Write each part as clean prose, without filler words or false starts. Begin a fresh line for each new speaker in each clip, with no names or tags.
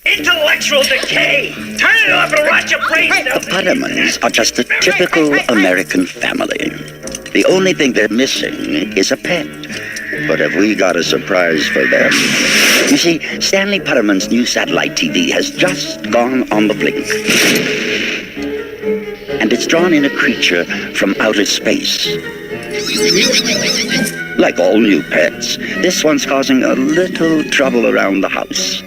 Intellectual decay! Turn it off and watch your brain cells!
The Puttermans are just a typical American family. The only thing they're missing is a pet. But have we got a surprise for them? You see, Stanley Putterman's new satellite TV has just gone on the blink. And it's drawn in a creature from outer space. Like all new pets, this one's causing a little trouble around the house.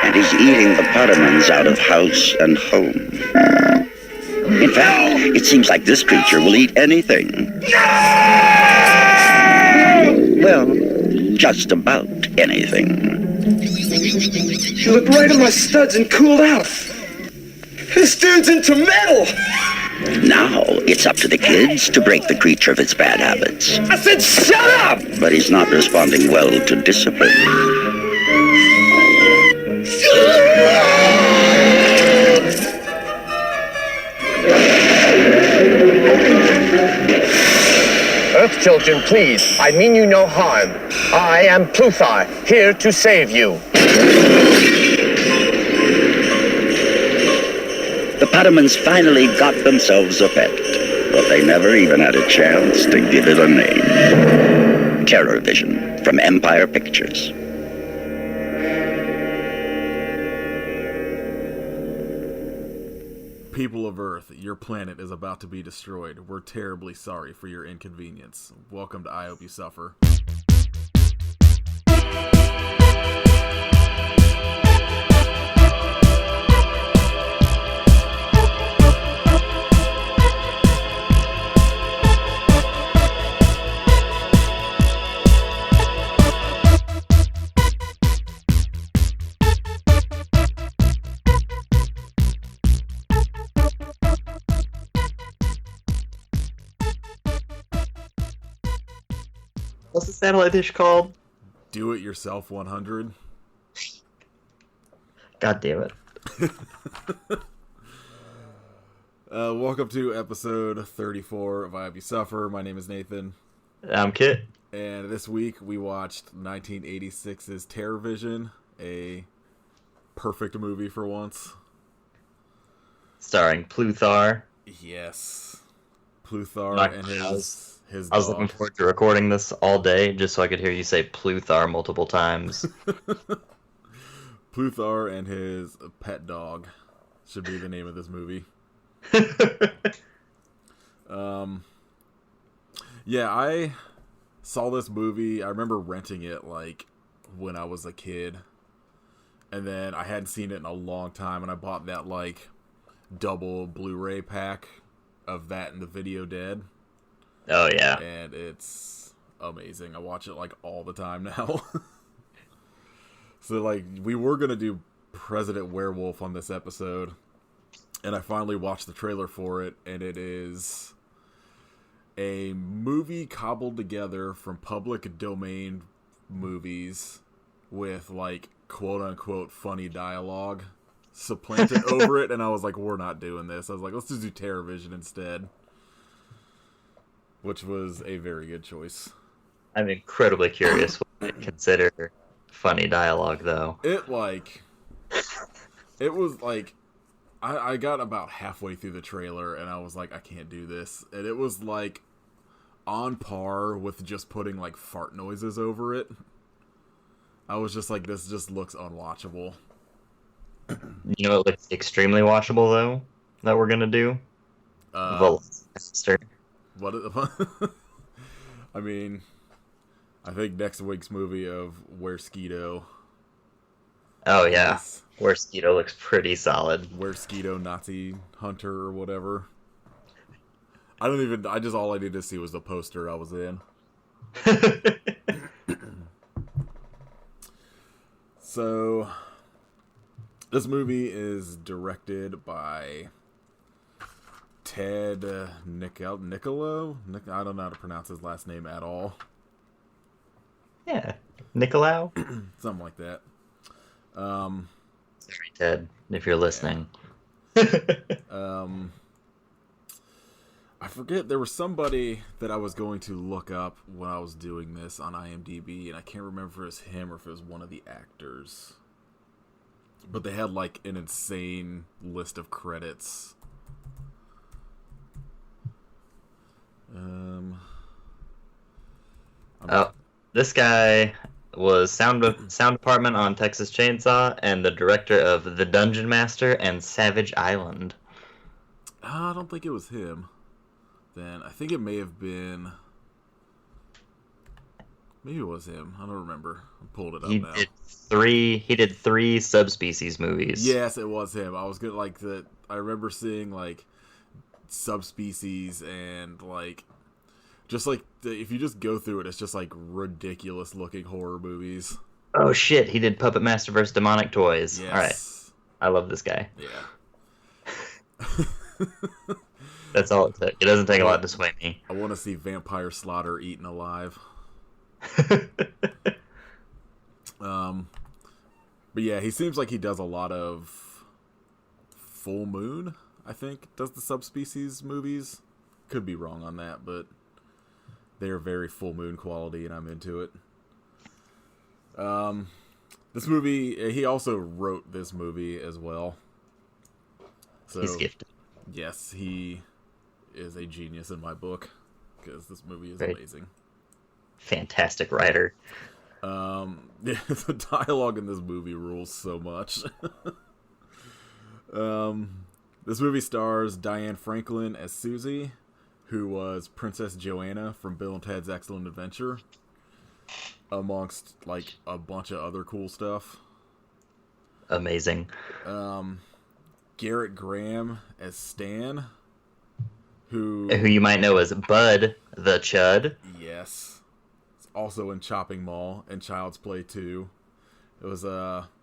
And he's eating the Puttermans out of house and home. In fact, it seems like this creature will eat anything. Well, just about anything.
You looked right at my studs and cooled out. This dude's into metal!
Now, it's up to the kids to break the creature of its bad habits.
I said shut up!
But he's not responding well to discipline.
Earth children, please. I mean you no harm. I am Pluthar, here to save you.
The Puttermans finally got themselves a pet, but they never even had a chance to give it a name. TerrorVision from Empire Pictures.
People of Earth, your planet is about to be destroyed. We're terribly sorry for your inconvenience. Welcome to I Hope You Suffer.
What's the satellite dish called?
Do It Yourself 100.
God damn it.
Welcome to episode 34 of I Hope You Suffer. My name is Nathan.
I'm Kit.
And this week we watched 1986's TerrorVision, a perfect movie for once.
Starring Pluthar.
Yes. Pluthar
Like,
and his
I was
dog.
looking forward to recording this all day just so I could hear you say Pluthar multiple times.
Pluthar and his pet dog should be the name of this movie. Yeah, I saw this movie. I remember renting it like when I was a kid, and then I hadn't seen it in a long time, and I bought that like double Blu-ray pack of that and The Video Dead.
Oh, yeah.
And it's amazing. I watch it like all the time now. So like we were going to do President Werewolf on this episode, and I finally watched the trailer for it, and it is a movie cobbled together from public domain movies with like quote unquote funny dialogue supplanted over it, and I was like, we're not doing this. I was like, let's just do TerrorVision instead. Which was a very good choice.
I'm incredibly curious what you consider funny dialogue, though.
It was like, I got about halfway through the trailer and I was like, I can't do this. And it was like on par with just putting like fart noises over it. I was just like, this just looks unwatchable.
You know what looks extremely watchable, though, that we're going to do? Velocipastor.
What? I mean, I think next week's movie of Where Skeeto.
Oh, yeah. Where Skeeto looks pretty solid.
Where Skeeto Nazi Hunter or whatever. All I needed to see was the poster I was in. So, this movie is directed by Ted Nicolo? I don't know how to pronounce his last name at all.
Yeah. Nicolau?
Something like that.
Sorry, Ted, if you're listening.
I forget, there was somebody that I was going to look up when I was doing this on IMDb, and I can't remember if it was him or if it was one of the actors. But they had like an insane list of credits.
This guy was sound department on Texas Chainsaw and the director of The Dungeon Master and Savage Island.
I don't think it was him. Then I think it may have been. Maybe it was him. I don't remember. I pulled it up now.
He did three subspecies movies.
Yes, it was him. I was good. Like that. I remember seeing like subspecies and like just like if you just go through it, it's just like ridiculous looking horror movies.
Oh shit! He did Puppet Master vs. Demonic Toys.
Yes.
All right, I love this guy.
Yeah.
That's all it took. It doesn't take a lot to sway me.
I want to see Vampire Slaughter eaten alive. But yeah, he seems like he does a lot of Full Moon, I think, does the subspecies movies. Could be wrong on that, but they're very Full Moon quality, and I'm into it. This movie, he also wrote this movie as well. So,
he's gifted.
Yes, he is a genius in my book, because this movie is
Great.
amazing.
Fantastic writer.
The dialogue in this movie rules so much. This movie stars Diane Franklin as Susie, who was Princess Joanna from Bill and Ted's Excellent Adventure, amongst like a bunch of other cool stuff.
Amazing.
Garrett Graham as Stan, who
you might know as Bud the Chud.
Yes. Also in Chopping Mall and Child's Play 2. It was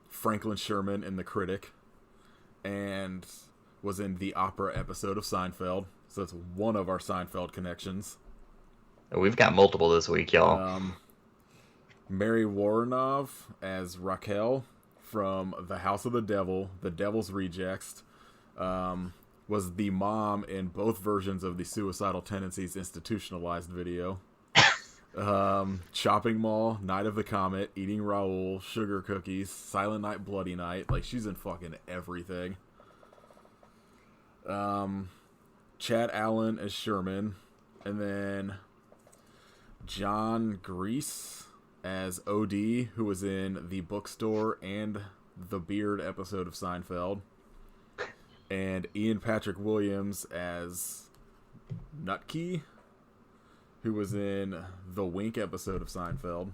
Franklin Sherman in The Critic, and was in the opera episode of Seinfeld. So that's one of our Seinfeld connections.
We've got multiple this week, y'all.
Mary Woronov as Raquel from The House of the Devil, The Devil's Rejects, was the mom in both versions of the Suicidal Tendencies Institutionalized video. Chopping Mall, Night of the Comet, Eating Raoul, Sugar Cookies, Silent Night, Bloody Night. Like, she's in fucking everything. Chad Allen as Sherman, and then John Grease as OD, who was in The Bookstore and The Beard episode of Seinfeld, and Ian Patrick Williams as Nutkey, who was in the Wink episode of Seinfeld.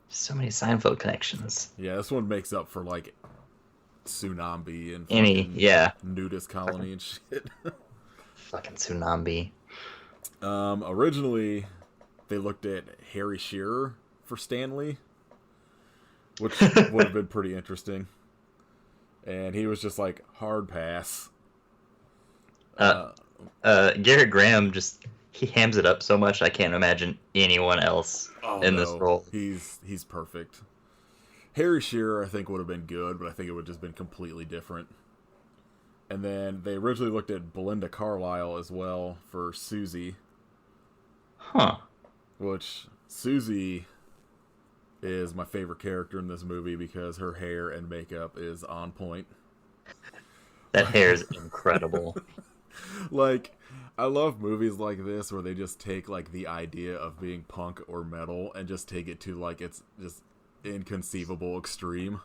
So many Seinfeld connections.
Yeah, this one makes up for like Tsunami and Nudist Colony and shit.
Fucking Tsunami.
Originally, they looked at Harry Shearer for Stanley, which would have been pretty interesting. And he was just like, hard pass.
Garrett Graham he hams it up so much I can't imagine anyone else this role.
He's perfect. Harry Shearer I think would have been good, but I think it would have just been completely different. And then they originally looked at Belinda Carlisle as well for Susie.
Huh.
Which Susie is my favorite character in this movie because her hair and makeup is on point.
That hair is incredible.
Like, I love movies like this where they just take like the idea of being punk or metal and just take it to like it's just inconceivable extreme.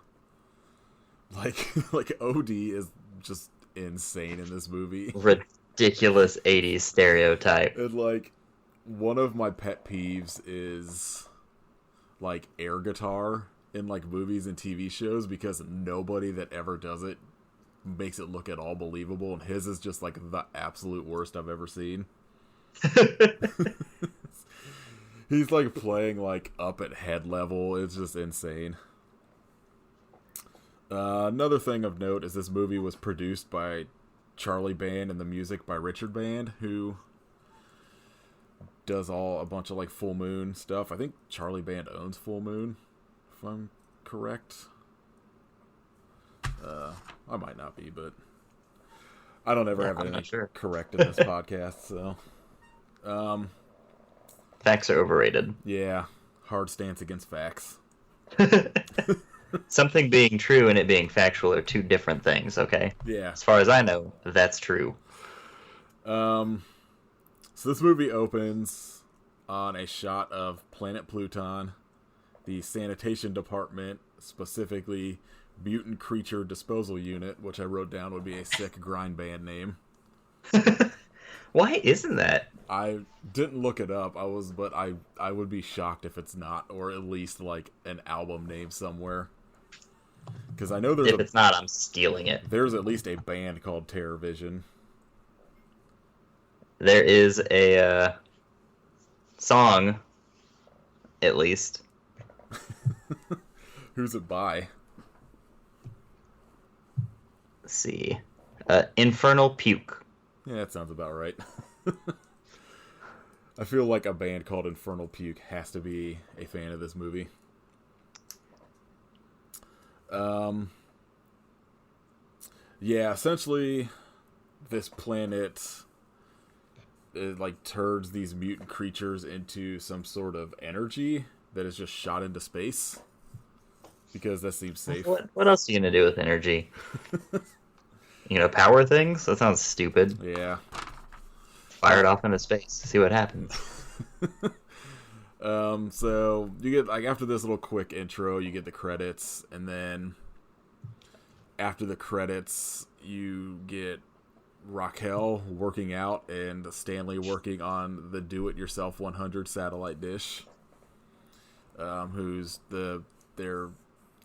Like OD is just insane in this movie.
Ridiculous 80s stereotype.
And like one of my pet peeves is like air guitar in like movies and TV shows, because nobody that ever does it makes it look at all believable, and his is just like the absolute worst I've ever seen. He's like playing like up at head level. It's just insane. Another thing of note is this movie was produced by Charlie Band and the music by Richard Band, who does a bunch of like Full Moon stuff. I think Charlie Band owns Full Moon, if I'm correct. I might not be, but I don't ever have anything correct in this podcast, so.
Facts are overrated.
Yeah, hard stance against facts.
Something being true and it being factual are two different things, okay?
Yeah.
As far as I know, that's true.
So this movie opens on a shot of Planet Pluton, the sanitation department, specifically Mutant Creature Disposal Unit, which I wrote down would be a sick grind band name.
Why isn't that?
I didn't look it up. But I would be shocked if it's not, or at least like an album name somewhere. Because I know
If it's not, I'm stealing it.
there's at least a band called TerrorVision.
There is a song, at least.
Who's it by?
Let's see. Infernal Puke.
Yeah, that sounds about right. I feel like a band called Infernal Puke has to be a fan of this movie. Yeah, essentially, this planet turns these mutant creatures into some sort of energy that is just shot into space because that seems safe.
What else are you gonna do with energy? Power things? That sounds stupid.
Yeah.
Fire it off into space. See what happens.
So you get after this little quick intro, you get the credits, and then after the credits, you get Raquel working out and Stanley working on the Do-It-Yourself 100 satellite dish. Who's their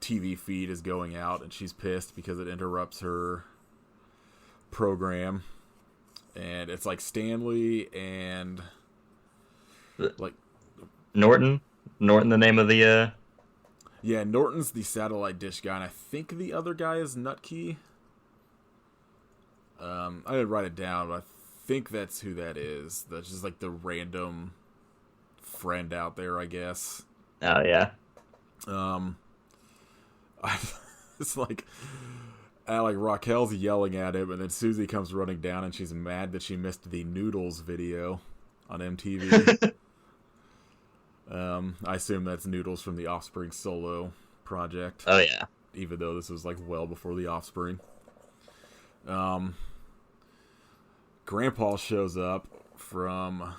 TV feed is going out, and she's pissed because it interrupts her program. And it's like Stanley and like
Norton, the name of the
yeah, Norton's the satellite dish guy, and I think the other guy is Nutkey. I didn't write it down, but I think that's who that is. That's just like the random friend out there, I guess.
Oh yeah.
It's like Raquel's yelling at him, and then Susie comes running down, and she's mad that she missed the Noodles video on MTV. I assume that's Noodles from the Offspring solo project.
Oh yeah.
Even though this was like well before the Offspring. Grandpa shows up from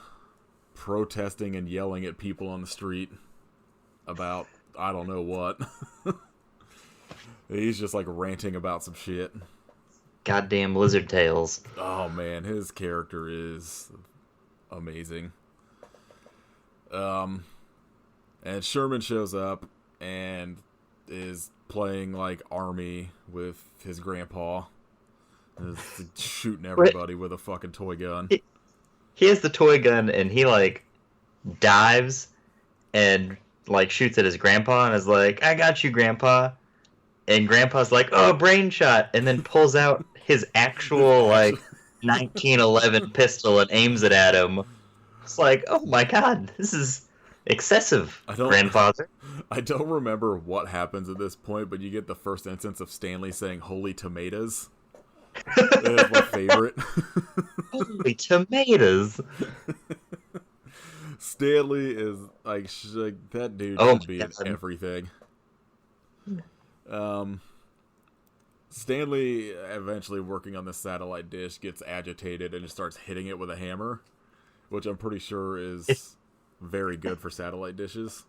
protesting and yelling at people on the street about I don't know what. He's just like ranting about some shit.
Goddamn lizard tails.
Oh man, his character is amazing. And Sherman shows up and is playing like army with his grandpa. Is shooting everybody with a fucking toy gun.
He has the toy gun and he like dives and like shoots at his grandpa and is like, "I got you, grandpa." And grandpa's like, "Oh, brain shot," and then pulls out his actual like 1911 pistol and aims it at him. It's like, oh my god, this is excessive, grandfather.
I don't remember what happens at this point, but you get the first instance of Stanley saying "Holy tomatoes." That's my favorite.
Holy tomatoes!
Stanley is like that dude
Oh
should be
God.
in everything. Stanley, eventually working on the satellite dish, gets agitated and just starts hitting it with a hammer, which I'm pretty sure is very good for satellite dishes.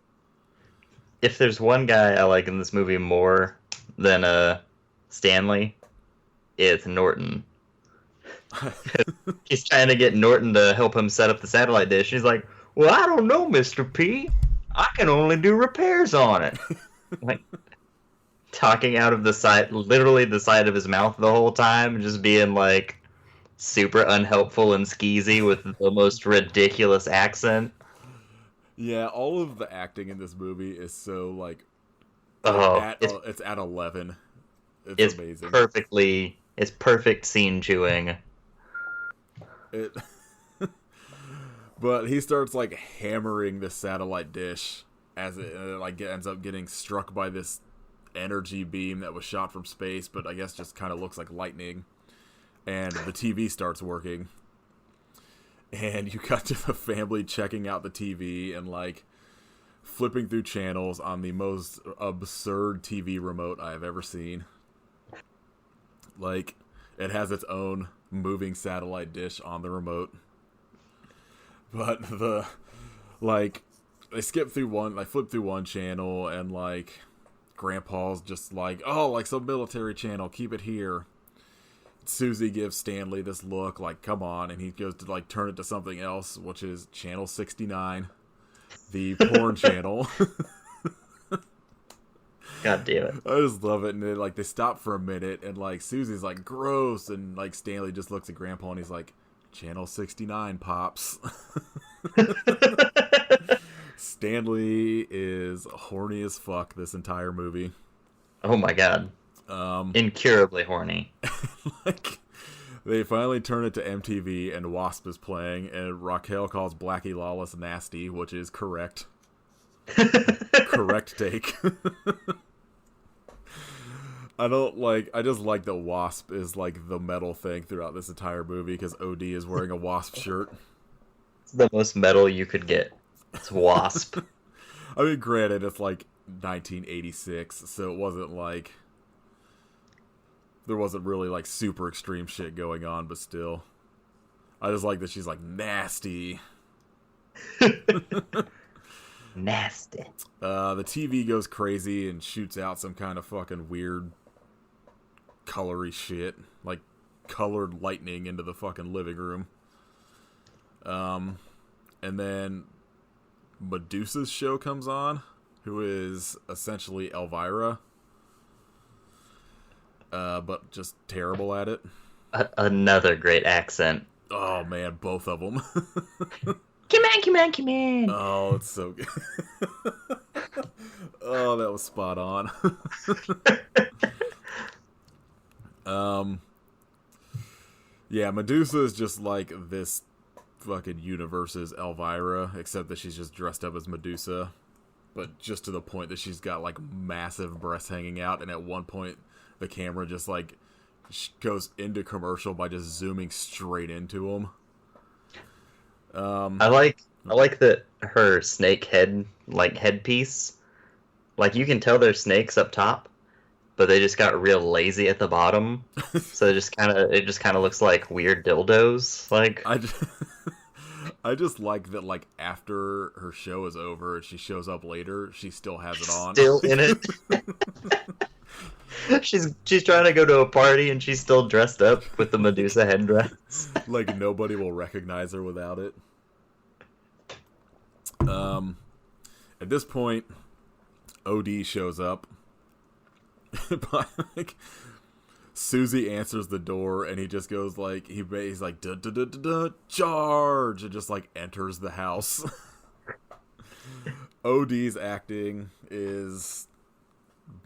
If there's one guy I like in this movie more than Stanley, it's Norton. He's trying to get Norton to help him set up the satellite dish. He's like, "Well, I don't know, Mr. P. I can only do repairs on it." Like, talking out of the side, literally the side of his mouth the whole time, just being like super unhelpful and skeezy with the most ridiculous accent.
Yeah, all of the acting in this movie is so like, it's at 11. It's amazing.
It's perfect scene chewing.
But he starts like hammering the satellite dish as it ends up getting struck by this energy beam that was shot from space, but I guess just kind of looks like lightning. And the TV starts working. And you cut to the family checking out the TV and like flipping through channels on the most absurd TV remote I have ever seen. Like, it has its own moving satellite dish on the remote. But they flip through one channel, and, like, Grandpa's just like, oh, like some military channel, keep it here. Susie gives Stanley this look, like, come on, and he goes to, like, turn it to something else, which is Channel 69, the porn channel.
God damn it.
I just love it, and they stop for a minute, and, like, Susie's like, gross, and, like, Stanley just looks at Grandpa, and he's like, Channel 69, Pops. Stanley is horny as fuck this entire movie.
Oh my god. Incurably horny.
Like, they finally turn it to MTV, and Wasp is playing, and Raquel calls Blackie Lawless nasty, which is correct. Correct take. I just like that Wasp is, like, the metal thing throughout this entire movie, because OD is wearing a Wasp shirt.
It's the most metal you could get. It's Wasp.
I mean, granted, it's, like, 1986, so it wasn't, like... There wasn't really, like, super extreme shit going on, but still. I just like that she's, like, nasty.
Nasty.
The TV goes crazy and shoots out some kind of fucking weird colory shit. Like, colored lightning into the fucking living room. And then Medusa's show comes on, who is essentially Elvira. But just terrible at it.
Another great accent.
Oh man, both of them.
Come on.
Oh, it's so good. Oh, that was spot on. Yeah, Medusa is just like this fucking universe's Elvira, except that she's just dressed up as Medusa, but just to the point that she's got like massive breasts hanging out, and at one point the camera just like goes into commercial by just zooming straight into them.
I like that her snake headpiece. Like, you can tell there's snakes up top, but they just got real lazy at the bottom. So it just kind of looks like weird dildos. Like,
I just like that, like, after her show is over and she shows up later, she still has it on.
Still in it. She's trying to go to a party and she's still dressed up with the Medusa headdress.
Like, nobody will recognize her without it. At this point, OD shows up. Like, Susie answers the door, and he just goes like, he's like, da da da da da, charge, and just like enters the house. OD's acting is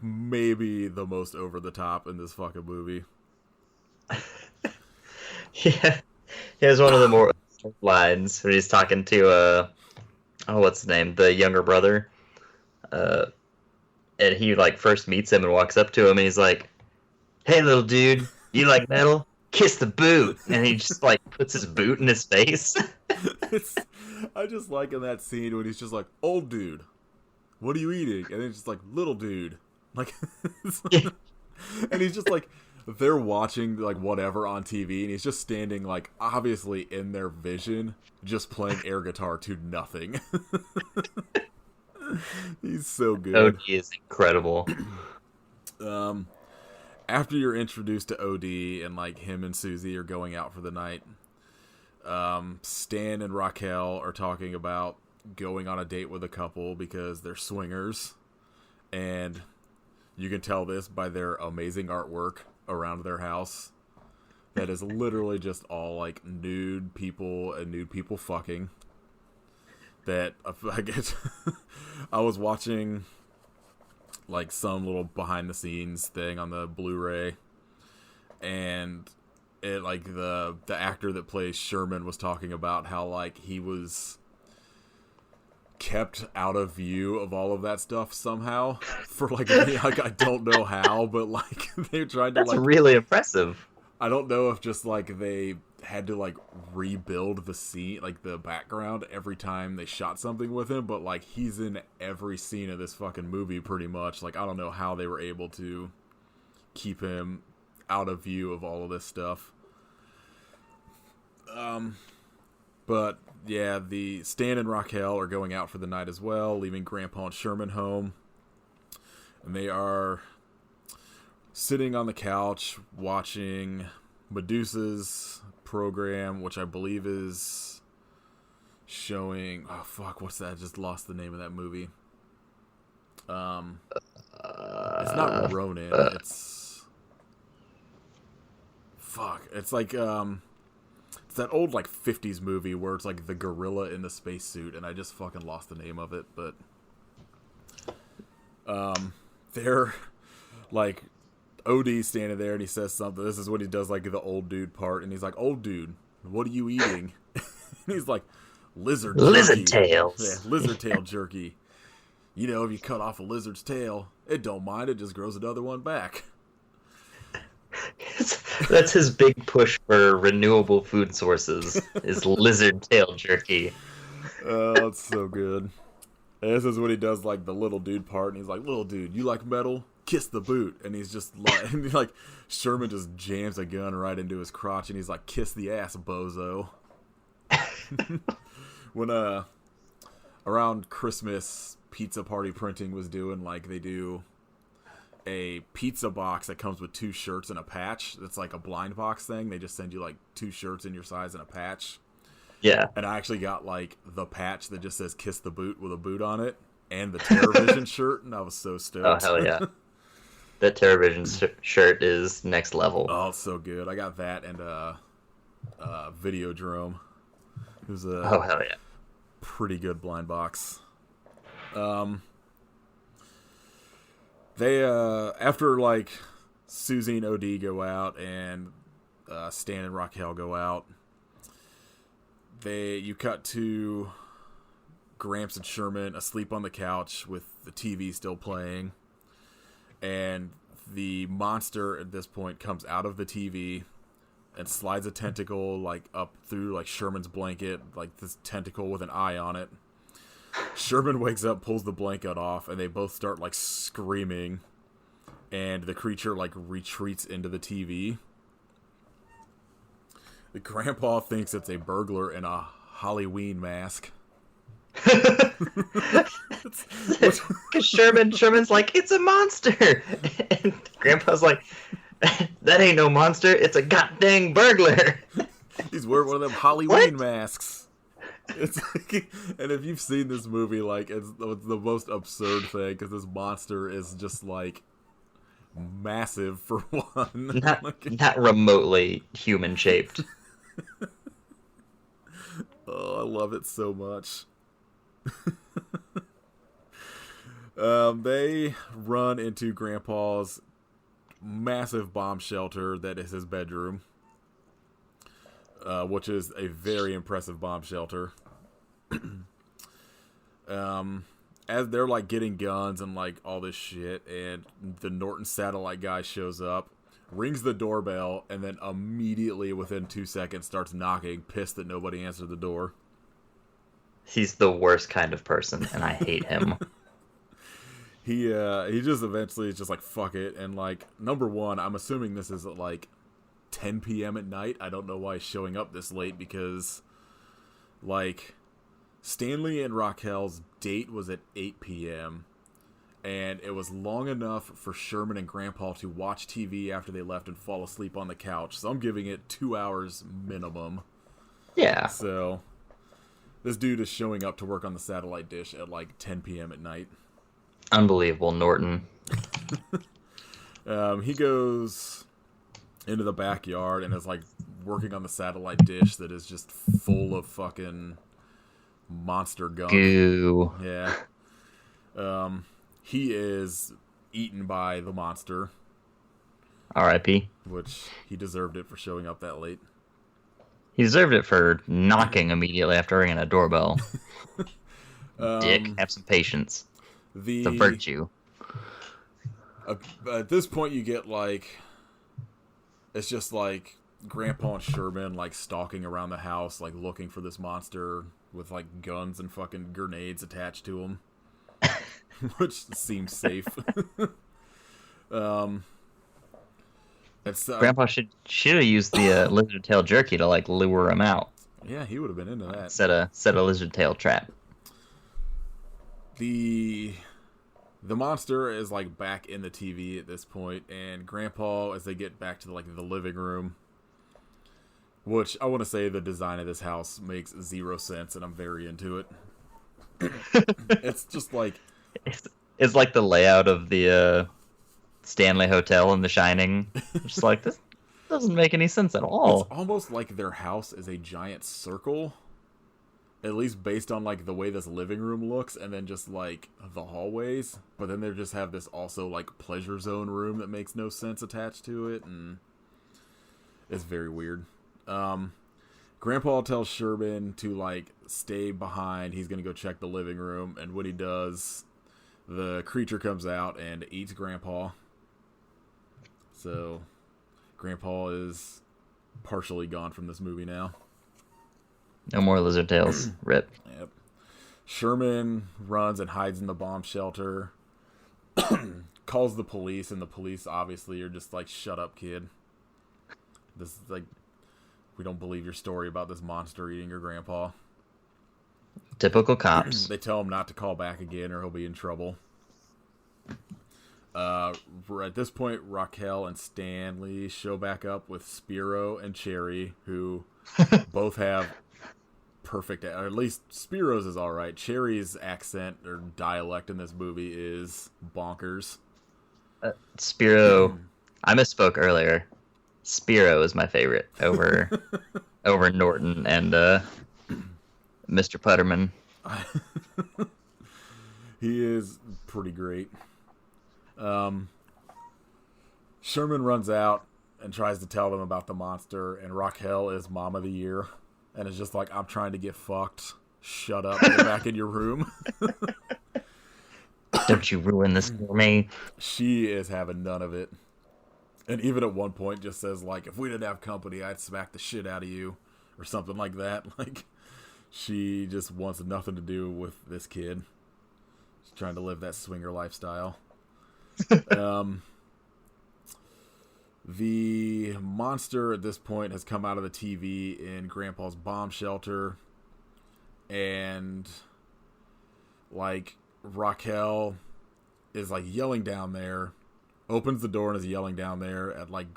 maybe the most over the top in this fucking movie.
Yeah, he has one of the more lines when he's talking to what's his name, the younger brother, and he like first meets him and walks up to him, and he's like, "Hey, little dude, you like metal? Kiss the boot." And he just like puts his boot in his face.
I just like in that scene when he's just like, "Old dude, what are you eating?" And then it's just like, "Little dude," like,
Yeah.
And he's just like, they're watching like whatever on TV, and he's just standing like obviously in their vision, just playing air guitar to nothing. He's so good.
OD is incredible.
After you're introduced to OD and like him and Susie are going out for the night, Stan and Raquel are talking about going on a date with a couple because they're swingers, and you can tell this by their amazing artwork around their house that is literally just all like nude people and nude people fucking. That I get. I was watching like some little behind the scenes thing on the Blu-ray, and it like the actor that plays Sherman was talking about how like he was kept out of view of all of that stuff somehow for like I don't know how, but like they tried to.
That's
like
really impressive.
I don't know if just like they had to like rebuild the scene, like the background every time they shot something with him, but like he's in every scene of this fucking movie pretty much. Like I don't know how they were able to keep him out of view of all of this stuff. But yeah, the Stan and Raquel are going out for the night as well, leaving Grandpa and Sherman home. And they are sitting on the couch watching Medusa's program, which I believe is showing... Oh, fuck, what's that? I just lost the name of that movie. It's not Ronin. It's... Fuck. It's like, it's that old, like, 50s movie where it's, like, the gorilla in the spacesuit, and I just fucking lost the name of it, but... They're, like... OD's standing there and he says something. This is what he does, like the old dude part, and he's like, "Old dude, what are you eating?" And he's like, "Lizard jerky."
Lizard tails.
Yeah, lizard tail jerky. You know, if you cut off a lizard's tail, it don't mind. It just grows another one back.
That's his big push for renewable food sources. Is lizard tail jerky.
Oh, that's so good. And this is what he does, like the little dude part, and he's like, "Little dude, you like metal? Kiss the boot." And he's just like, and like Sherman just jams a gun right into his crotch, and he's like, "Kiss the ass, bozo." When around Christmas, Pizza Party Printing was doing, like, they do a pizza box that comes with 2 shirts and a patch. That's like a blind box thing. They just send you like 2 shirts in your size and a patch.
Yeah.
And I actually got like the patch that just says "Kiss the boot" with a boot on it, and the TerrorVision shirt, and I was so stoked.
Oh hell yeah. That TerrorVision shirt is next level.
Oh, it's so good. I got that and Videodrome. It was a
Oh hell yeah.
pretty good blind box. They after like Susie and OD go out and Stan and Raquel go out, you cut to Gramps and Sherman asleep on the couch with the TV still playing. And the monster at this point comes out of the TV and slides a tentacle like up through like Sherman's blanket, like this tentacle with an eye on it. Sherman wakes up, pulls the blanket off, and they both start like screaming. And the creature like retreats into the TV. The grandpa thinks it's a burglar in a Halloween mask.
Because Sherman's like, "It's a monster," and Grandpa's like, "That ain't no monster. It's a goddamn burglar."
He's wearing one of them Halloween masks. It's like, and if you've seen this movie, like it's the most absurd thing because this monster is just like massive for one,
not remotely human shaped.
Oh, I love it so much. They run into Grandpa's massive bomb shelter that is his bedroom, which is a very impressive bomb shelter. As they're like getting guns and like all this shit, and the Norton satellite guy shows up, rings the doorbell, and then immediately within 2 seconds starts knocking, pissed that nobody answered the door.
He's the worst kind of person, and I hate him.
He just eventually is just like, fuck it. And like, number one, I'm assuming this is at like 10 p.m. at night. I don't know why he's showing up this late because like Stanley and Raquel's date was at 8 p.m. And it was long enough for Sherman and Grandpa to watch TV after they left and fall asleep on the couch. So I'm giving it 2 hours minimum.
Yeah.
So this dude is showing up to work on the satellite dish at like 10 p.m. at night.
Unbelievable, Norton.
He goes into the backyard and is like working on the satellite dish that is just full of fucking monster gunk.
Goo.
Yeah. He is eaten by the monster.
R.I.P.
Which he deserved it for showing up that late.
He deserved it for knocking immediately after ringing a doorbell. Dick, have some patience. The virtue.
At this point, you get like, it's just like Grandpa and Sherman like stalking around the house, like looking for this monster with like guns and fucking grenades attached to them, which seems safe.
Grandpa should have used the lizard tail jerky to like lure him out.
Yeah, he would have been into that.
Set a lizard tail trap.
The monster is like back in the TV at this point, and Grandpa, as they get back to the living room, which I want to say the design of this house makes 0 sense, and I'm very into it. It's just like
it's like the layout of the Stanley Hotel in The Shining. Just like, this doesn't make any sense at all.
It's almost like their house is a giant circle, at least based on like the way this living room looks, and then just like the hallways. But then they just have this also like pleasure zone room that makes no sense attached to it, and it's very weird. Grandpa tells Sherman to like stay behind. He's gonna go check the living room, and when he does, the creature comes out and eats Grandpa. So Grandpa is partially gone from this movie now.
No more lizard tails. Rip.
Yep. Sherman runs and hides in the bomb shelter. Calls the police, and the police obviously are just like, "Shut up, kid. This is like, we don't believe your story about this monster eating your grandpa."
Typical cops.
They tell him not to call back again or he'll be in trouble. At this point, Raquel and Stanley show back up with Spiro and Cherry, who both have perfect, or at least Spiro's is alright. Cherry's accent or dialect in this movie is bonkers.
Spiro, I misspoke earlier. Spiro is my favorite over Norton and Mr. Putterman.
He is pretty great. Sherman runs out and tries to tell them about the monster, and Raquel is Mom of the Year, and is just like, "I'm trying to get fucked. Shut up. Get back in your room."
Don't you ruin this for me.
She is having none of it. And even at one point just says, like, "If we didn't have company, I'd smack the shit out of you," or something like that. Like, she just wants nothing to do with this kid. She's trying to live that swinger lifestyle. The monster at this point has come out of the TV in Grandpa's bomb shelter, and like Raquel is like yelling down there, opens the door and is yelling down there at like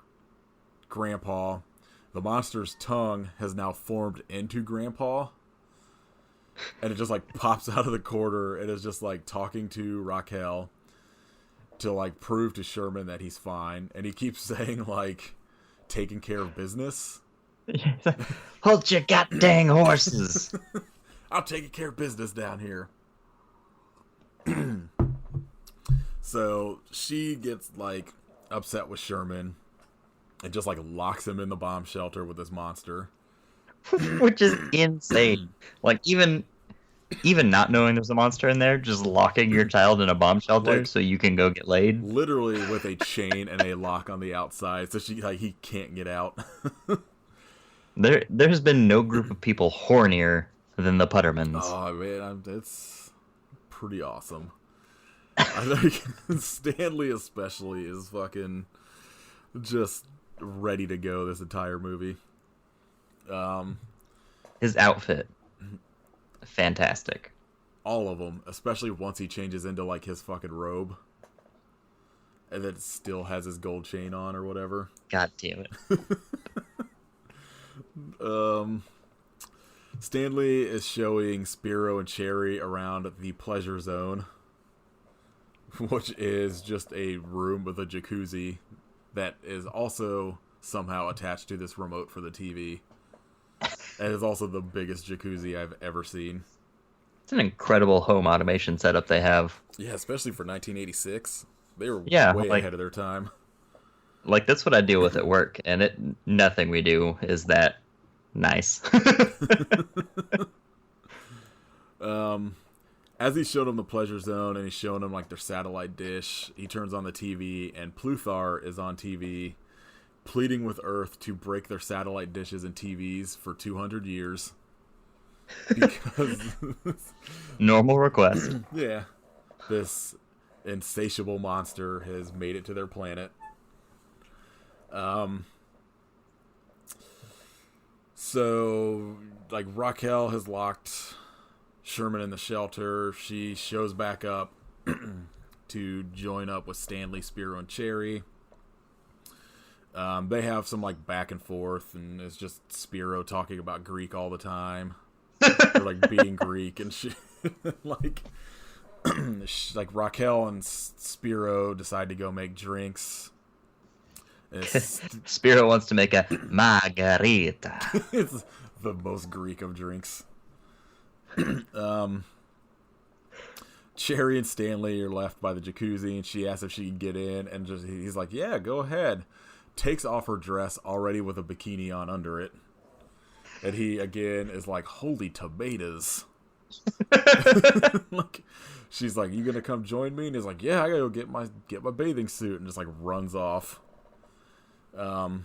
Grandpa. The monster's tongue has now formed into Grandpa, and it just like pops out of the corner and is just like talking to Raquel to like prove to Sherman that he's fine, and he keeps saying like, "Taking care of business."
Hold your goddamn horses.
I'm taking care of business down here. So she gets like upset with Sherman and just like locks him in the bomb shelter with this monster.
Which is insane. Like, even not knowing there's a monster in there, just locking your child in a bomb shelter so you can go get laid.
Literally with a chain and a lock on the outside, so he can't get out.
There's been no group of people hornier than the Puttermans.
Oh man, it's pretty awesome. I think Stanley especially is fucking just ready to go this entire movie.
His outfit, fantastic.
All of them, especially once he changes into like his fucking robe, and then still has his gold chain on or whatever.
God damn it.
Stanley is showing Spiro and Cherry around the pleasure zone, which is just a room with a jacuzzi that is also somehow attached to this remote for the TV. And it's also the biggest jacuzzi I've ever seen.
It's an incredible home automation setup they have.
Yeah, especially for 1986. They were way ahead of their time.
Like, that's what I deal with at work, and nothing we do is that nice.
As he's showing them the pleasure zone and he's showing them like their satellite dish, he turns on the TV and Pluthar is on TV, pleading with Earth to break their satellite dishes and TVs for 200 years. Because,
Normal request.
yeah, this insatiable monster has made it to their planet. So, like, Raquel has locked Sherman in the shelter. She shows back up to join up with Stanley, Spiro, and Cherry. They have some, like, back and forth, and it's just Spiro talking about Greek all the time. Or, like, being Greek and shit. Like, like, Raquel and Spiro decide to go make drinks.
Spiro wants to make a margarita.
It's the most Greek of drinks. Cherry and Stanley are left by the jacuzzi, and she asks if she can get in, and he's like, yeah, go ahead. Takes off her dress already with a bikini on under it. And he, again, is like, holy tomatoes. Like, she's like, you gonna come join me? And he's like, yeah, I gotta go get my bathing suit, and just, like, runs off. And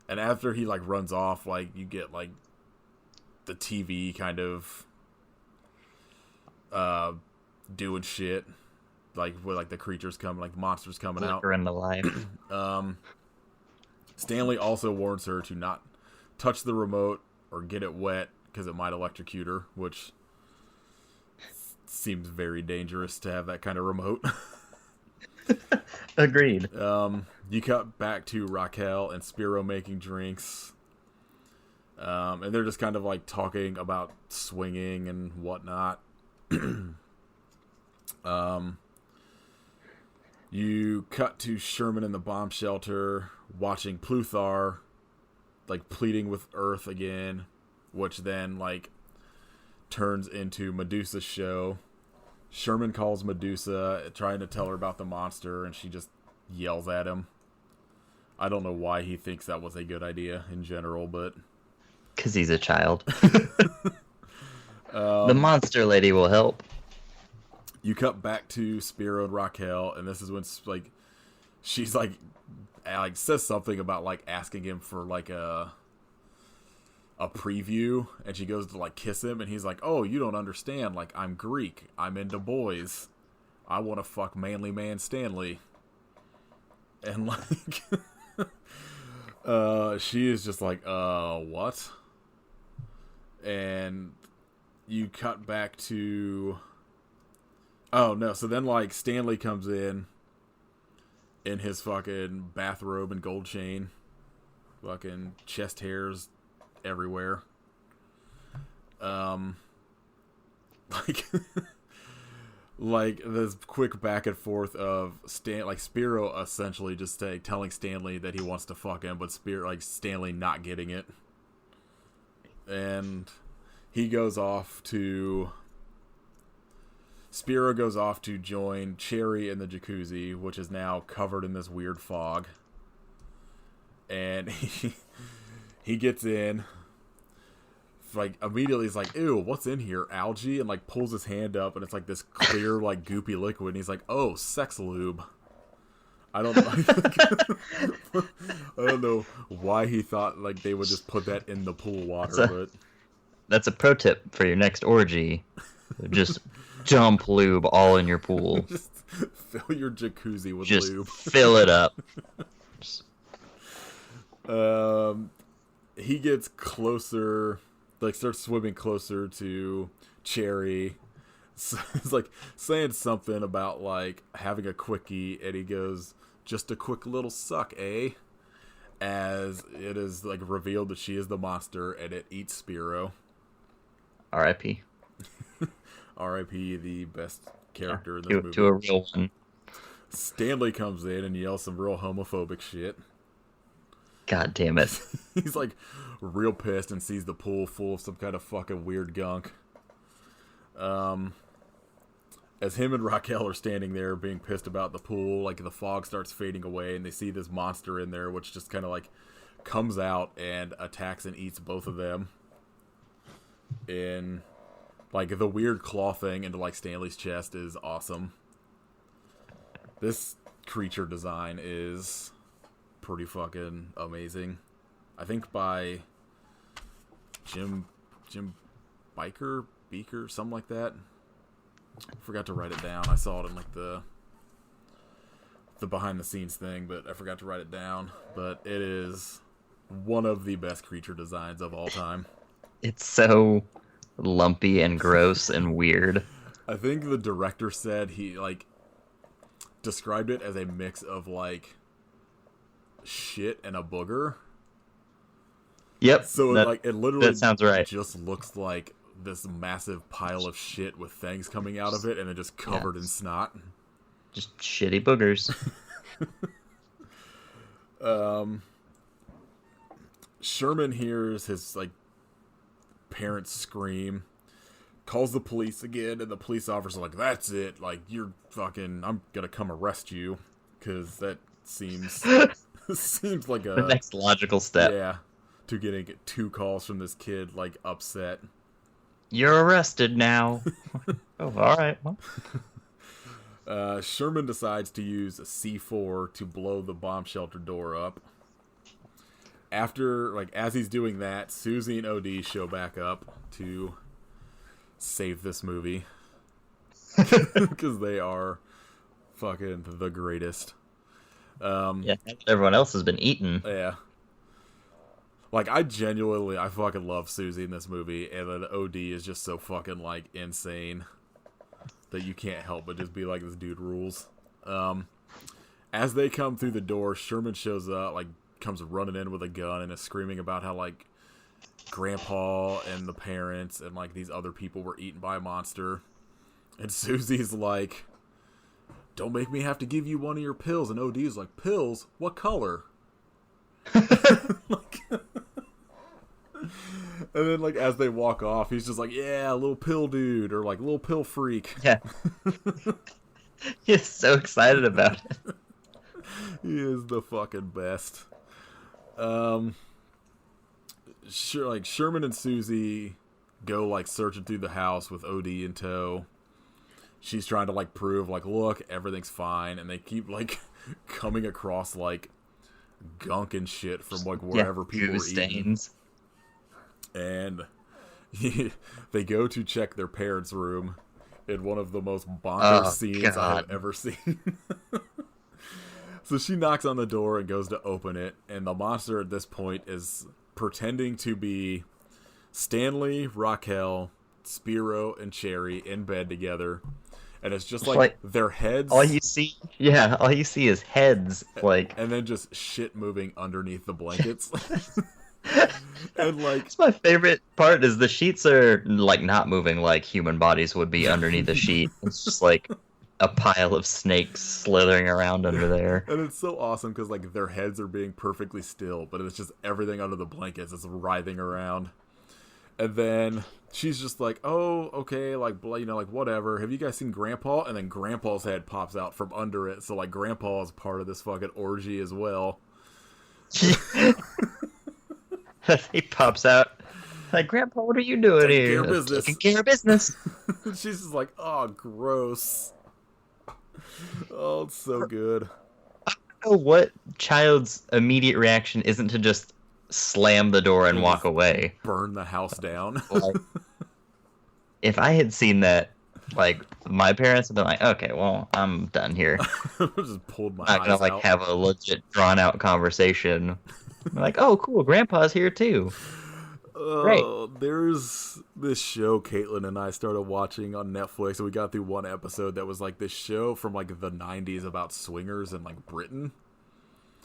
after he, like, runs off, like, you get, like, the TV kind of doing shit, like, with, like, the creatures coming, like, monsters coming out.
In the life.
Stanley also warns her to not touch the remote or get it wet because it might electrocute her, which seems very dangerous to have that kind of remote.
Agreed.
You cut back to Raquel and Spiro making drinks. And they're just kind of like talking about swinging and whatnot. You cut to Sherman in the bomb shelter watching Pluthar, like, pleading with Earth again, which then, like, turns into Medusa's show. Sherman calls Medusa, trying to tell her about the monster, and she just yells at him. I don't know why he thinks that was a good idea in general, but...
Because he's a child. The monster lady will help.
You cut back to Spiro and Raquel, and this is when, like, she's, like, says something about, like, asking him for, like, a preview, and she goes to, like, kiss him, and he's like, oh, you don't understand, like, I'm Greek, I'm into boys, I want to fuck manly man Stanley. And, like, she is just like, what? And you cut back to, oh no, so then, like, Stanley comes in his fucking bathrobe and gold chain, fucking chest hairs everywhere. Like, like, this quick back and forth of Spiro essentially just telling Stanley that he wants to fuck him, but Stanley not getting it. And Spiro goes off to join Cherry in the jacuzzi, which is now covered in this weird fog. And he gets in, like, immediately he's like, ew, what's in here? Algae? And, like, pulls his hand up, and it's like this clear, like, goopy liquid, and he's like, oh, sex lube. I don't know why he thought, like, they would just put that in the pool water, but
that's a pro tip for your next orgy. Just dump lube all in your pool.
Just fill your jacuzzi with
just
lube.
Fill it up.
He gets closer, like, starts swimming closer to Cherry. So it's like saying something about, like, having a quickie, and he goes, just a quick little suck, eh? As it is, like, revealed that she is the monster, and it eats Spiro.
R.I.P.
R.I.P. the best character in this movie.
To a real one.
Stanley comes in and yells some real homophobic shit.
God damn it.
He's, like, real pissed and sees the pool full of some kind of fucking weird gunk. As him and Raquel are standing there being pissed about the pool, like, the fog starts fading away, and they see this monster in there, which just kind of, like, comes out and attacks and eats both of them. In, like, the weird claw thing into, like, Stanley's chest is awesome. This creature design is pretty fucking amazing. I think by Jim Beaker, something like that. Forgot to write it down. I saw it in like the behind the scenes thing, but I forgot to write it down. But it is one of the best creature designs of all time.
It's so lumpy and gross and weird.
I think the director said he like described it as a mix of like shit and a booger.
Yep.
So it literally
that sounds right.
just looks like this massive pile of shit with fangs coming out of it, and it just covered in snot.
Just shitty boogers.
Sherman hears his like parents scream, calls the police again, and the police officer's like, "That's it. Like, you're fucking. I'm gonna come arrest you," because that seems seems like
The next logical step.
Yeah, to getting 2 calls from this kid like upset.
You're arrested now. Oh, all right. Well.
Sherman decides to use a C4 to blow the bomb shelter door up. After, like, as he's doing that, Susie and OD show back up to save this movie. Because they are fucking the greatest.
Yeah, everyone else has been eaten.
Yeah. Like, I fucking love Susie in this movie, and then OD is just so fucking, like, insane that you can't help but just be like, this dude rules. As they come through the door, Sherman shows up, like, comes running in with a gun and is screaming about how, like, Grandpa and the parents and, like, these other people were eaten by a monster. And Susie's like, "Don't make me have to give you one of your pills." And OD's like, "Pills? What color?" Like, and then, like, as they walk off, he's just like, "Yeah, little pill dude," or like, "Little pill freak."
Yeah. He's so excited about it.
He is the fucking best. Sherman and Susie go, like, searching through the house with OD in tow. She's trying to, like, prove, like, look, everything's fine, and they keep, like, coming across, like, gunk and shit from, like, wherever people were eating. And they go to check their parents' room in one of the most bonkers scenes I've ever seen. So she knocks on the door and goes to open it, and the monster at this point is pretending to be Stanley, Raquel, Spiro, and Cherry in bed together. And it's just like their heads.
All you see is heads, like,
and then just shit moving underneath the blankets. And, like,
that's my favorite part is the sheets are, like, not moving like human bodies would be underneath the sheet. It's just like a pile of snakes slithering around under there.
And it's so awesome because, like, their heads are being perfectly still, but it's just everything under the blankets is writhing around. And then she's just like, "Oh, okay, like, you know, like, whatever. Have you guys seen Grandpa?" And then Grandpa's head pops out from under it. So, like, Grandpa is part of this fucking orgy as well.
He pops out. Like, "Grandpa, what are you doing here?" Taking care of business.
She's just like, "Oh, gross." Oh, it's so good.
I don't know what child's immediate reaction isn't to just slam the door and walk away.
Burn the house down.
Like, if I had seen that, like, my parents would have been like, "Okay, well, I'm done here."
Just pulled my
I'm not gonna, like,
out.
have a legit drawn out conversation. I'm like, "Oh, cool, Grandpa's here too." Great.
There's this show Caitlin and I started watching on Netflix, and we got through one episode that was like this show from, like, the 90s about swingers in, like, Britain.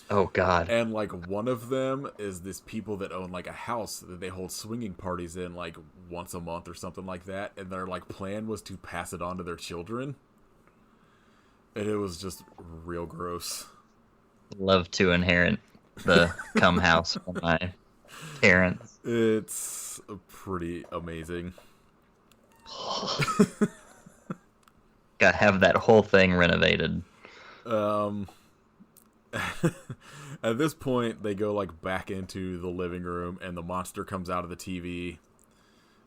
Oh, God.
And, like, one of them is this people that own, like, a house that they hold swinging parties in, like, once a month or something like that, and their, like, plan was to pass it on to their children. And it was just real gross.
Love to inherit the cum house from my parents.
It's pretty amazing.
Gotta have that whole thing renovated.
At this point, they go, like, back into the living room, and the monster comes out of the TV.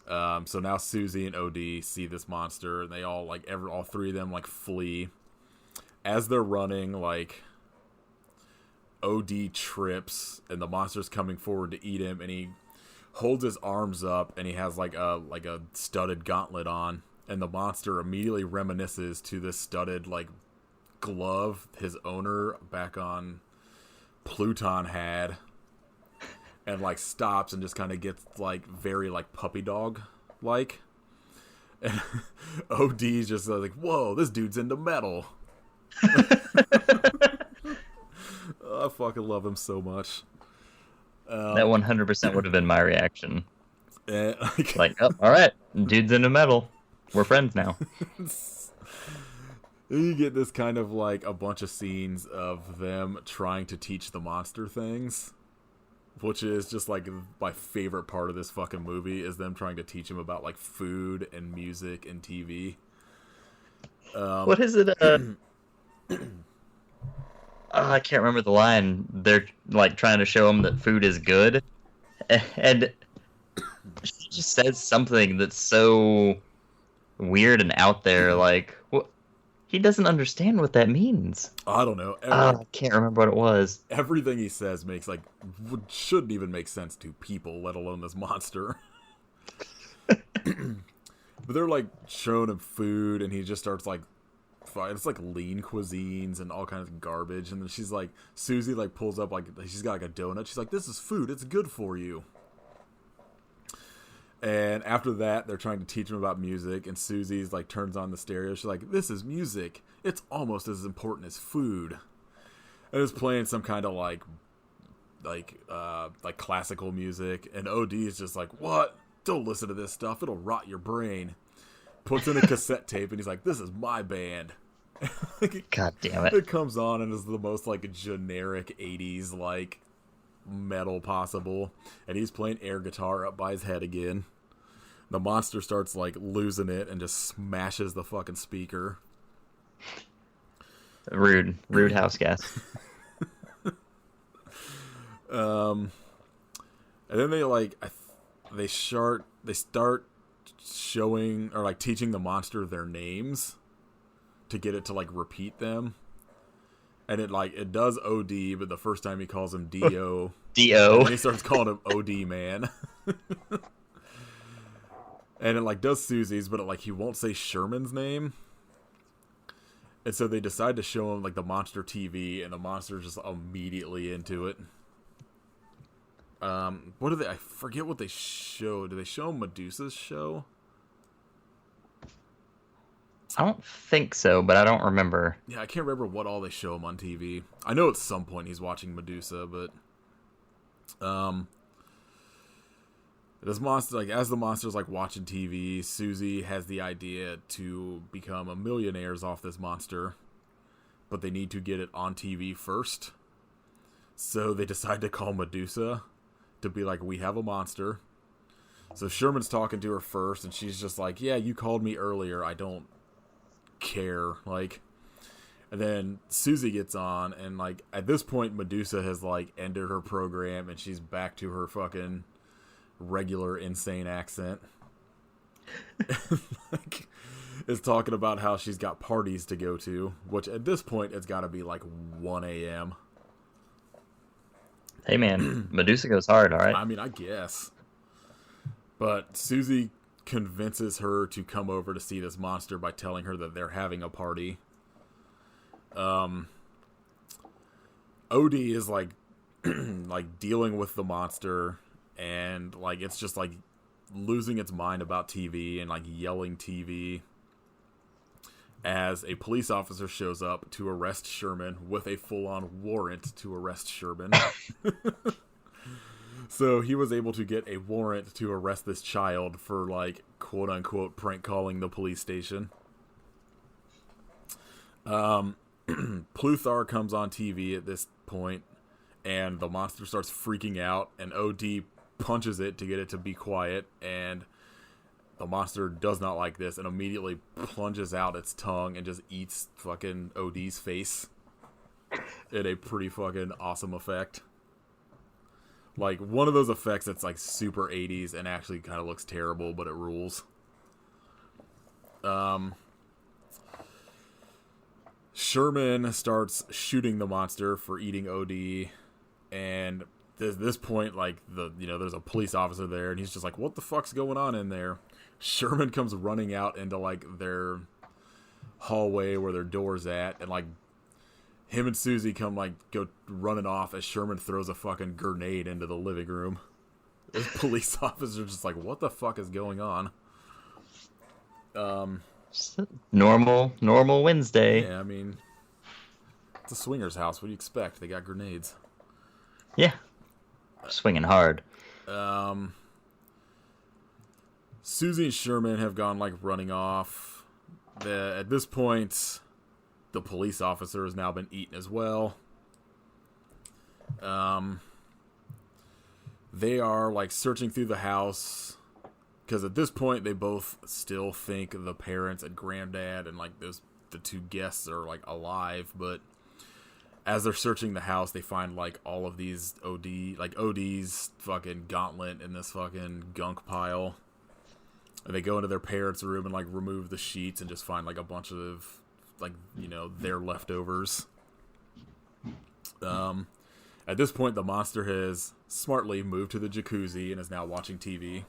So now Susie and OD see this monster, and they all, like, all 3 of them, like, flee. As they're running, like, OD trips, and the monster's coming forward to eat him, and he holds his arms up, and he has like a studded gauntlet on, and the monster immediately reminisces to this studded like glove his owner back on Pluton had, and like stops and just kind of gets like very like puppy dog like, and OD's just like, whoa, this dude's into metal. I fucking love him so much.
That 100% would have been my reaction.
And,
Like, oh, all right, dude's into metal. We're friends now.
You get this kind of like a bunch of scenes of them trying to teach the monster things, which is just like my favorite part of this fucking movie, is them trying to teach him about like food and music and TV.
What is it? I can't remember the line. They're like trying to show him that food is good, and she just says something that's so weird and out there. Like, he doesn't understand what that means.
I don't know.
I can't remember what it was.
Everything he says makes like shouldn't even make sense to people, let alone this monster. But they're like showing him food, and he just starts like, it's like lean cuisines and all kinds of garbage. And then she's like, Susie like pulls up like she's got like a donut. She's like, this is food, it's good for you. And after that, they're trying to teach him about music, and Susie's like turns on the stereo. She's like, this is music, it's almost as important as food. And it's playing some kind of like classical music, and OD is just like, what, don't listen to this stuff, it'll rot your brain. Puts in a cassette tape, and he's like, this is my band.
God damn it.
It comes on and is the most like generic 80s like metal possible, and he's playing air guitar up by his head again. The monster starts like losing it and just smashes the fucking speaker.
Rude house gas.
And then they start showing or like teaching the monster their names to get it to like repeat them. And it does OD, but the first time he calls him D.O.
D.O.
And he starts calling him OD man. And it like does Susie's, but he won't say Sherman's name. And so they decide to show him like the monster TV, and the monster's just immediately into it. What do they? I forget what they showed. Do they show Medusa's show?
I don't think so, but I don't remember.
Yeah, I can't remember what all they show him on TV. I know at some point he's watching Medusa, but this monster, like as the monster's like watching TV, Susie has the idea to become a millionaires off this monster, but they need to get it on TV first. So they decide to call Medusa to be like, we have a monster. So Sherman's talking to her first, and she's just like, yeah, you called me earlier, I don't care, like. And then Susie gets on, and like at this point Medusa has like ended her program, and she's back to her fucking regular insane accent. Like, is talking about how she's got parties to go to, which at this point it's got to be like 1 a.m.
Hey man, Medusa goes hard, alright?
I mean, I guess. But Susie convinces her to come over to see this monster by telling her that they're having a party. OD is like like dealing with the monster, and like it's just like losing its mind about TV and like yelling TV as a police officer shows up to arrest Sherman with a full-on warrant to arrest Sherman. So he was able to get a warrant to arrest this child for like quote-unquote prank calling the police station. Pluthar comes on TV at this point, and the monster starts freaking out, and OD punches it to get it to be quiet, and the monster does not like this and immediately plunges out its tongue and just eats fucking OD's face in a pretty fucking awesome effect. Like, one of those effects that's like super 80s and actually kind of looks terrible, but it rules. Sherman starts shooting the monster for eating OD, and at this point, like, there's a police officer there, and he's just like, what the fuck's going on in there? Sherman comes running out into, like, their hallway where their door's at, and, like, him and Susie go running off as Sherman throws a fucking grenade into the living room. This police officer just like, what the fuck is going on?
Just a normal Wednesday.
Yeah, I mean, it's a swinger's house. What do you expect? They got grenades.
Yeah. Swinging hard.
Susie and Sherman have gone, like, running off. At this point, the police officer has now been eaten as well. They are, like, searching through the house, because at this point they both still think the parents and granddad and, like, the two guests are, like, alive, but as they're searching the house, they find, like, all of these OD's fucking gauntlet in this fucking gunk pile. And they go into their parents' room and, like, remove the sheets and just find, like, a bunch of, like, their leftovers. At this point, the monster has smartly moved to the jacuzzi and is now watching TV.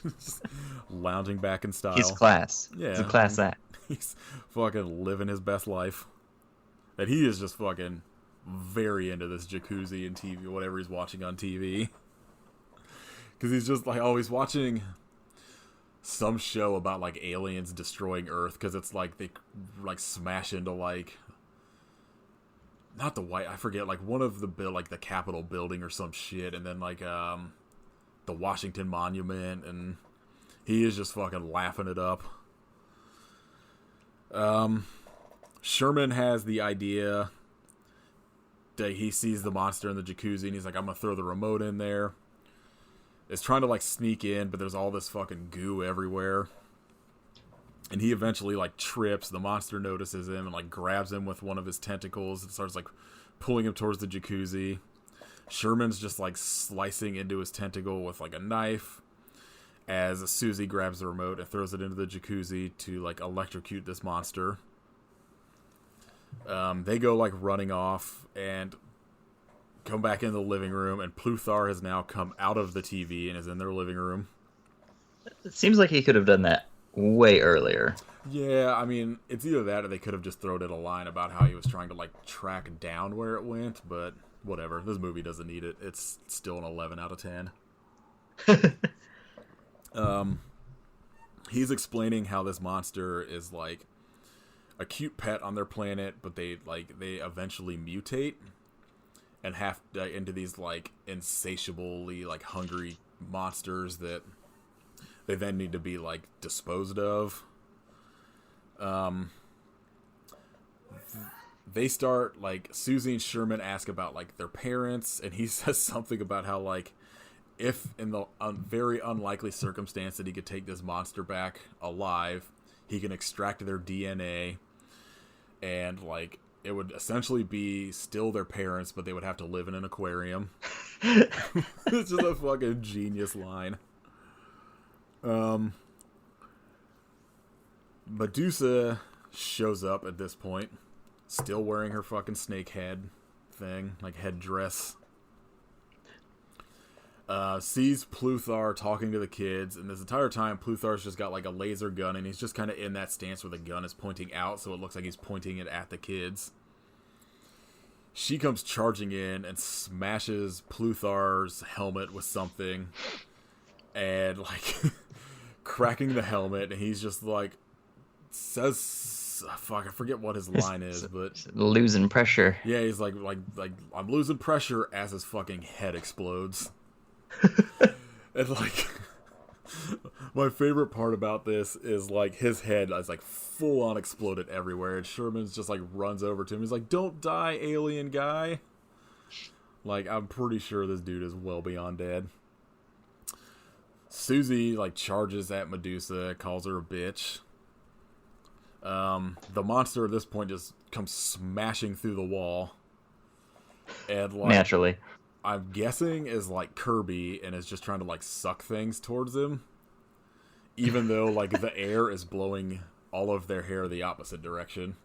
Just lounging back in style.
He's class.
Yeah.
He's a class act.
He's fucking living his best life. And he is just fucking very into this jacuzzi and TV, whatever he's watching on TV. Because he's just like, he's watching some show about, like, aliens destroying Earth, because it's like they, like, smash into, like, not the I forget, like, one of the Capitol building or some shit, and then, like, the Washington Monument, and he is just fucking laughing it up. Sherman has the idea that he sees the monster in the jacuzzi, and he's like, I'm gonna throw the remote in there. Is trying to, like, sneak in, but there's all this fucking goo everywhere. And he eventually, like, trips. The monster notices him and, like, grabs him with one of his tentacles and starts, like, pulling him towards the jacuzzi. Sherman's just, like, slicing into his tentacle with, like, a knife as Susie grabs the remote and throws it into the jacuzzi to, like, electrocute this monster. They go, like, running off and come back into the living room, and Pluthar has now come out of the TV and is in their living room.
It seems like he could have done that way earlier.
Yeah, I mean, it's either that or they could have just thrown in a line about how he was trying to, like, track down where it went, but whatever. This movie doesn't need it. It's still an 11 out of 10. He's explaining how this monster is, like, a cute pet on their planet, but they eventually mutate and have into these, like, insatiably, like, hungry monsters that they then need to be, like, disposed of. They start, like, Susie and Sherman ask about, like, their parents, and he says something about how, like, if in the very unlikely circumstance that he could take this monster back alive, he can extract their DNA, and, like, it would essentially be still their parents, but they would have to live in an aquarium. It's just a fucking genius line. Medusa shows up at this point, still wearing her fucking snake head thing, like headdress. Sees Pluthar talking to the kids, and this entire time Pluthar's just got, like, a laser gun, and he's just kind of in that stance where the gun is pointing out, so it looks like he's pointing it at the kids. She comes charging in and smashes Pluthar's helmet with something, and, like, cracking the helmet, and he's just, like, says, fuck, I forget what his line is, but
losing pressure.
Yeah, he's like, I'm losing pressure as his fucking head explodes. And, like, my favorite part about this is, like, his head is, like, full on exploded everywhere, and Sherman's just, like, runs over to him. He's like, don't die, alien guy. Like, I'm pretty sure this dude is well beyond dead. Susie, like, charges at Medusa, calls her a bitch. The monster at this point just comes smashing through the wall. And, like,
naturally,
I'm guessing is, like, Kirby and is just trying to, like, suck things towards him. Even though, like, the air is blowing all of their hair the opposite direction.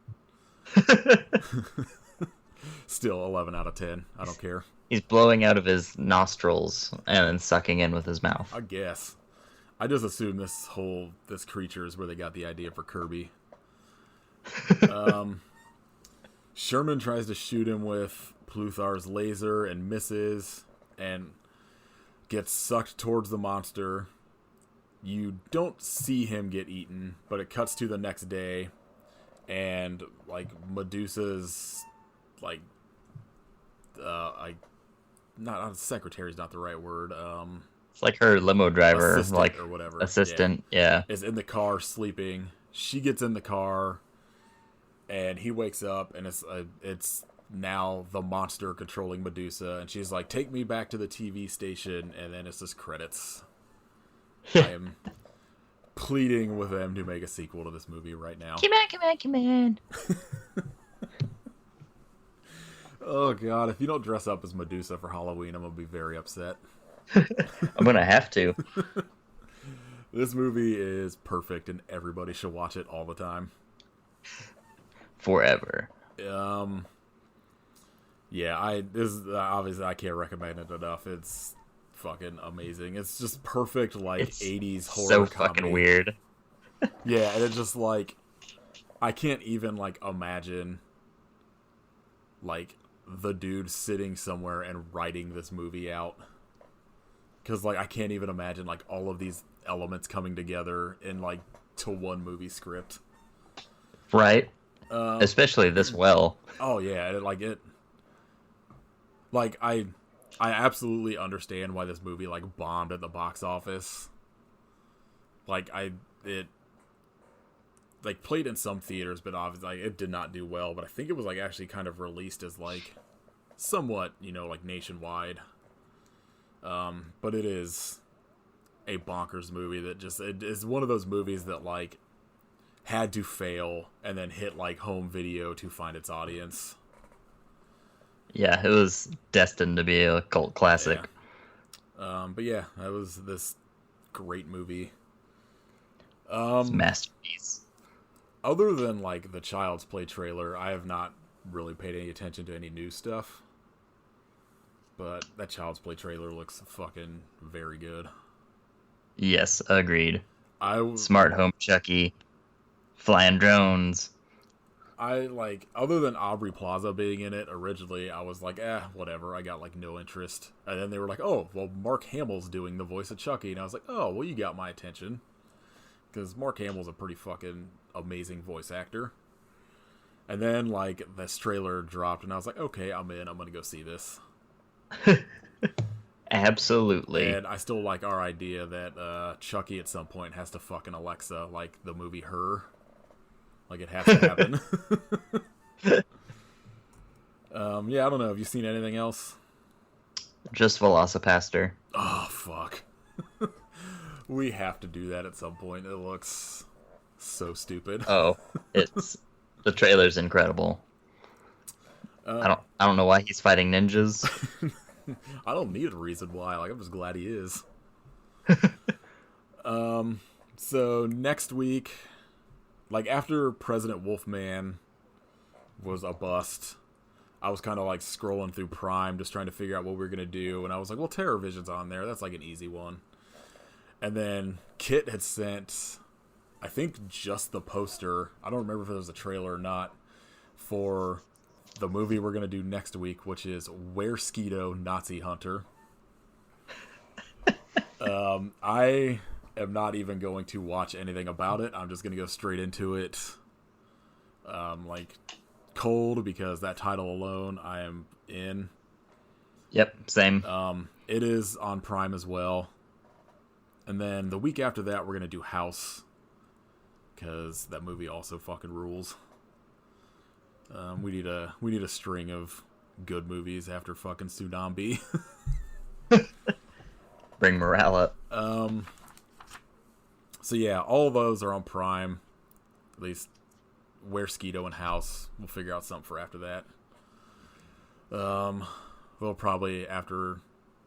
Still 11 out of 10. I don't care.
He's blowing out of his nostrils and then sucking in with his mouth.
I guess. I just assume this creature is where they got the idea for Kirby. Sherman tries to shoot him with Pluthar's laser and misses and gets sucked towards the monster. You don't see him get eaten, but it cuts to the next day, and like Medusa's like not secretary's not the right word.
It's like her limo driver,
Assistant
like
or whatever.
assistant. Yeah.
Is in the car sleeping. She gets in the car, and he wakes up, and it's now the monster controlling Medusa, and she's like, "Take me back to the TV station," and then it's just credits. I am pleading with them to make a sequel to this movie right now.
Come on.
Oh god, if you don't dress up as Medusa for Halloween, I'm gonna be very upset.
I'm gonna have to.
This movie is perfect, and everybody should watch it all the time.
Forever.
Yeah, obviously I can't recommend it enough. It's fucking amazing. It's just perfect, like,
It's
80s horror
so
comedy.
fucking weird.
Yeah, and it's just like, I can't even like imagine like the dude sitting somewhere and writing this movie out, because like I can't even imagine like all of these elements coming together in like to one movie script.
Right. Especially this well.
Oh yeah, I absolutely understand why this movie like bombed at the box office. Like it like played in some theaters, but obviously like, it did not do well. But I think it was like actually kind of released as like somewhat, like nationwide. But it is a bonkers movie that just, it is one of those movies that like had to fail and then hit like home video to find its audience.
Yeah, it was destined to be a cult classic.
Yeah. But yeah, that was this great movie.
It's a masterpiece.
Other than like the Child's Play trailer, I have not really paid any attention to any new stuff. But that Child's Play trailer looks fucking very good.
Yes, agreed.
Smart
home Chucky, flying drones.
Other than Aubrey Plaza being in it originally, I was like, whatever. I got like no interest. And then they were like, oh, well, Mark Hamill's doing the voice of Chucky. And I was like, oh, well, you got my attention. Because Mark Hamill's a pretty fucking amazing voice actor. And then, like, this trailer dropped, and I was like, okay, I'm in. I'm going to go see this.
Absolutely.
And I still like our idea that Chucky at some point has to fucking Alexa, like the movie Her. Like, it has to happen. Yeah, I don't know. Have you seen anything else?
Just Velocipaster.
Oh, fuck. We have to do that at some point. It looks so stupid.
Oh, the trailer's incredible. I don't know why he's fighting ninjas.
I don't need a reason why. Like, I'm just glad he is. So next week, like after President Wolfman was a bust, I was kind of like scrolling through Prime, just trying to figure out what we were gonna do, and I was like, well, TerrorVision's on there. That's like an easy one. And then Kit had sent, I think, just the poster. I don't remember if it was a trailer or not, for the movie we're going to do next week, which is Were-Skeeto Nazi Hunter. I am not even going to watch anything about it. I'm just going to go straight into it, like, cold, because that title alone I am in.
Yep, same.
It is on Prime as well. And then the week after that, we're going to do House, because that movie also fucking rules. We need a string of good movies after fucking Tsunami.
Bring morale up.
So yeah, all of those are on Prime. At least Were-Skeeto and House. We'll figure out something for after that. We'll probably, after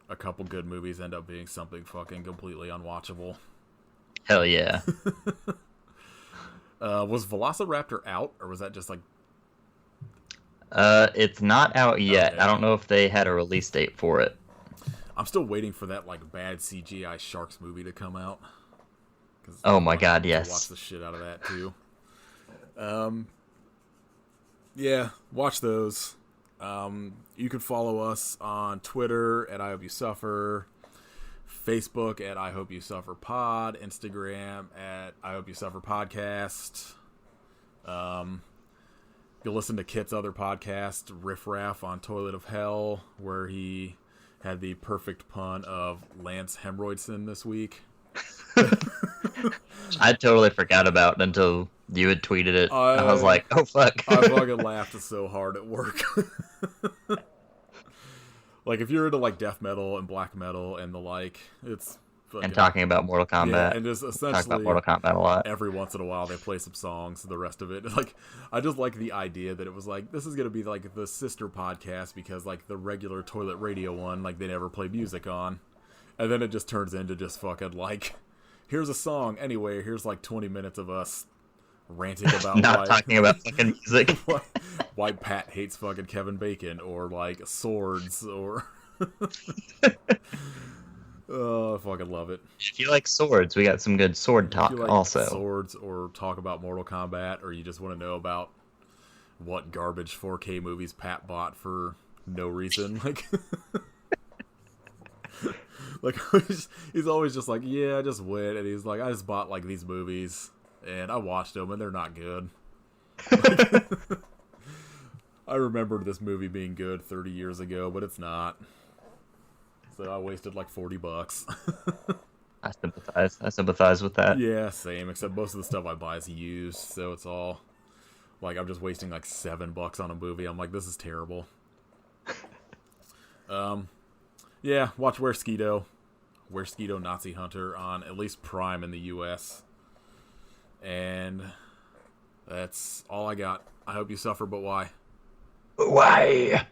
a couple good movies, end up being something fucking completely unwatchable.
Hell yeah.
Was Velociraptor out, or was that just like
It's not out yet.
Okay.
I don't know if they had a release date for it.
I'm still waiting for that like bad CGI Sharks movie to come out.
Oh my god,
To
yes.
watch the shit out of that too. Yeah, watch those. You can follow us on Twitter at I Hope You Suffer, Facebook at I Hope You Suffer Pod, Instagram at I Hope You Suffer Podcast. You'll listen to Kit's other podcast, Riff Raff on Toilet of Hell, where he had the perfect pun of Lance Hemorrhoidson this week.
I totally forgot about it until you had tweeted it. I was like, oh fuck.
I fucking laughed so hard at work. Like, if you're into like death metal and black metal and the like, it's fucking,
And talking about Mortal Kombat.
yeah, and just
Talk
essentially
about Mortal Kombat a lot.
every once in a while they play some songs. The rest of it, like, I just like the idea that it was like, this is gonna be like the sister podcast, because like the regular toilet radio one, like, they never play music on, and then it just turns into just fucking like, here's a song anyway, here's like 20 minutes of us ranting about
Not
why,
talking about fucking music.
why Pat hates fucking Kevin Bacon, or like swords, or oh, I fucking love it.
If you like swords, we got some good sword talk
If you like
also.
swords, or talk about Mortal Kombat, or you just want to know about what garbage 4K movies Pat bought for no reason, like, like he's always just like, yeah, I just went, and he's like, I just bought like these movies, and I watched them, and they're not good. I remembered this movie being good 30 years ago, but it's not. So I wasted like $40.
I sympathize. I sympathize with that.
Yeah, same. Except most of the stuff I buy is used, so it's all like I'm just wasting like $7 on a movie. I'm like, this is terrible. Yeah, watch Where's Skeeto Nazi Hunter on at least Prime in the US. And that's all I got. I hope you suffer, but why?
Why?